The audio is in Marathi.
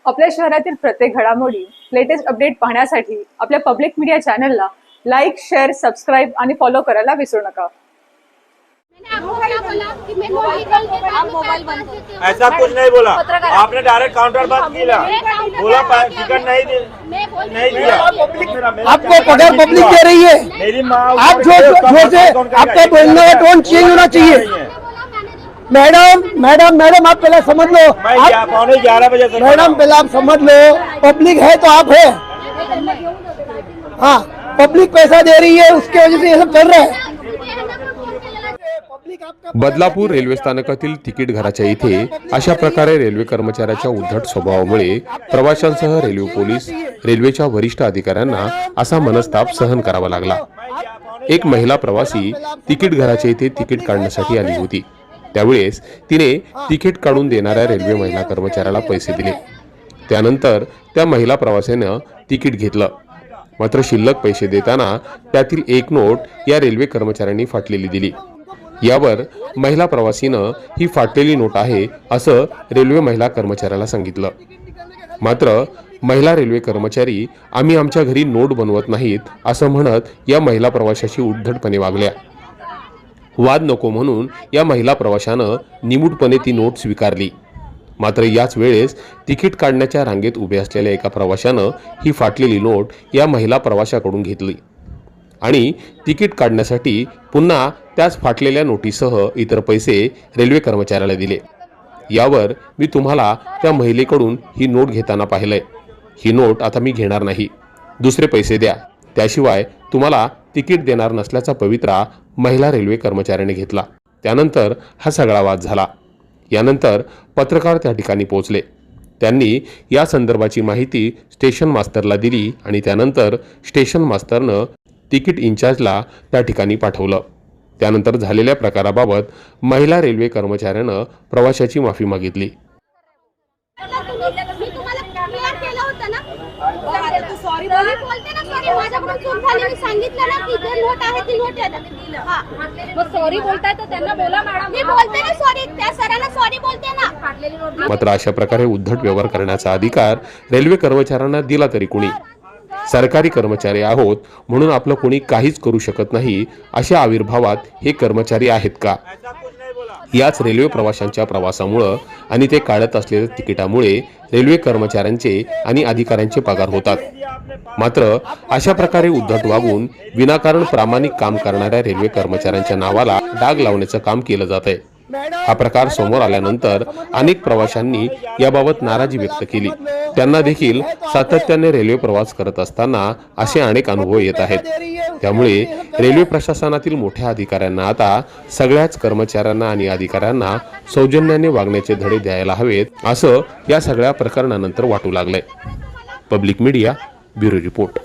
आपल्या शहरातील प्रत्येक घडामोडी लेटेस्ट अपडेट पाहण्यासाठी आपल्या पब्लिक मीडिया चॅनलला लाईक, शेअर, सबस्क्राईब आणि फॉलो करायला विसरू नका। ऐसा कुछ नहीं बोला, आपने डायरेक्ट काउंटर बंद किया, बोला टिकट नहीं दिया। आपको पगार पब्लिक दे रही है, मेरी माँ आप जोर से आपका बोलने का टोन चेंज होना चाहिए। मैडम आप पहले समझ लो, मैं पौने 11 बजे से मैडम पहले आप समझ लो, पब्लिक है तो आप है। हाँ, पब्लिक पैसा दे रही है, उसके वजह से ये सब चल रहा है। बदलापूर रेल्वे स्थानकातील तिकीट घराच्या इथे अशा प्रकारे रेल्वे कर्मचाऱ्याच्या उद्धट स्वभावामुळे प्रवाशांसह रेल्वे पोलीस, रेल्वेच्या वरिष्ठ अधिकाऱ्यांना असा मनस्ताप सहन करावा लागला। एक महिला प्रवासी तिकीट घराच्या इथे तिकीट काढण्यासाठी आली होती। त्यावेळेस तिने तिकीट काढून देणाऱ्या रेल्वे महिला कर्मचाऱ्याला पैसे दिले। त्यानंतर त्या महिला प्रवाशाने तिकीट घेतलं, मात्र शिल्लक पैसे देताना त्यातील एक नोट या रेल्वे कर्मचाऱ्यांनी फाटलेली दिली। यावर महिला प्रवासीनं ही फाटलेली नोट आहे असं रेल्वे महिला कर्मचाऱ्याला सांगितलं। मात्र महिला रेल्वे कर्मचारी आम्ही आमच्या घरी नोट बनवत नाहीत असं म्हणत या महिला प्रवाशाशी उद्धटपणे वागल्या। वाद नको म्हणून या महिला प्रवाशानं निमूटपणे ती नोट स्वीकारली। मात्र याच वेळेस तिकीट काढण्याच्या रांगेत उभे असलेल्या एका प्रवाशानं ही फाटलेली नोट या महिला प्रवाशाकडून घेतली आणि तिकीट काढण्यासाठी पुन्हा त्याच फाटलेल्या नोटीसह इतर पैसे रेल्वे कर्मचाऱ्याला दिले। यावर मी तुम्हाला त्या महिलेकडून ही नोट घेताना पाहिलंय। ही नोट आता मी घेणार नाही, दुसरे पैसे द्या, त्याशिवाय तुम्हाला तिकीट देणार नसल्याचा पवित्रा महिला रेल्वे कर्मचाऱ्याने घेतला। त्यानंतर हा सगळा वाद झाला। यानंतर पत्रकार त्या ठिकाणी पोहोचले। त्यांनी या संदर्भाची माहिती स्टेशन मास्टरला दिली आणि त्यानंतर स्टेशन मास्टरनं तिकीट इंचार्जला त्या ठिकाणी पाठवलं। त्यानंतर झालेल्या प्रकाराबाबत महिला रेल्वे कर्मचाऱ्यानं प्रवाशाची माफी मागितली। मात्र अशा प्रकारे उद्धट व्यवहार करण्याचा अधिकार रेल्वे कर्मचाऱ्यांना दिला तरी कुणी? सरकारी कर्मचारी आहोत म्हणून आपलं कोणी काहीच करू शकत नाही अशा आविर्भावात हे कर्मचारी आहेत का? याच रेल्वे प्रवाशांच्या प्रवासामुळे आणि ते काढत असलेल्या तिकिटामुळे रेल्वे कर्मचाऱ्यांचे आणि अधिकाऱ्यांचे पगार होतात। मात्र अशा प्रकारे उद्धट वागून विनाकारण प्रामाणिक काम करणाऱ्या रेल्वे कर्मचाऱ्यांच्या नावाला डाग लावण्याचं काम केलं जात आहे। हा प्रकार समोर आल्यानंतर अनेक प्रवाशांनी याबाबत नाराजी व्यक्त केली। त्यांना देखील सातत्याने रेल्वे प्रवास करत असताना असे अनेक अनुभव येत आहेत। त्यामुळे रेल्वे प्रशासनातील मोठ्या अधिकाऱ्यांना आता सगळ्याच कर्मचाऱ्यांना आणि अधिकाऱ्यांना सौजन्याने वागण्याचे धडे द्यायला हवेत असं या सगळ्या प्रकरणानंतर वाटू लागलंय। Public media bureau report.